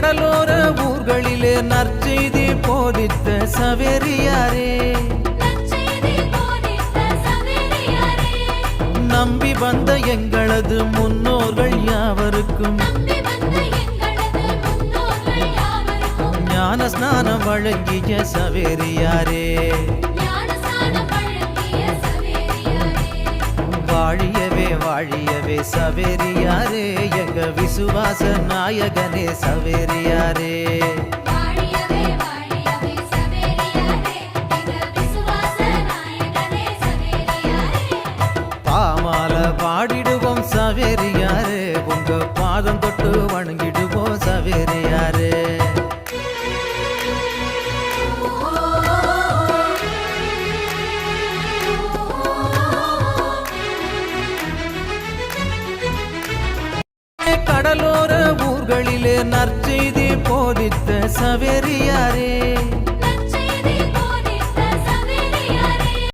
கடலோர ஊர்களிலே நற்செய்தி போதித்த சவேரியாரே, நம்பி வந்த எங்களது முன்னோர்கள் யாவருக்கும் ஞான ஸ்நானம் வழங்கிய சவேரியாரே, வாழியவே வாழியவே சவேரியாரே, எங்க விசுவாச நாயகனே சவேரியாரே. பாமால பாடிடுவோம் சவேரியாரே, உங்க பாதம் தொட்டு வணங்கிடுவோம் சவேரியாரே. கடலோர ஊர்களிலே நற்செய்தி போதித்த சவேரியாரே,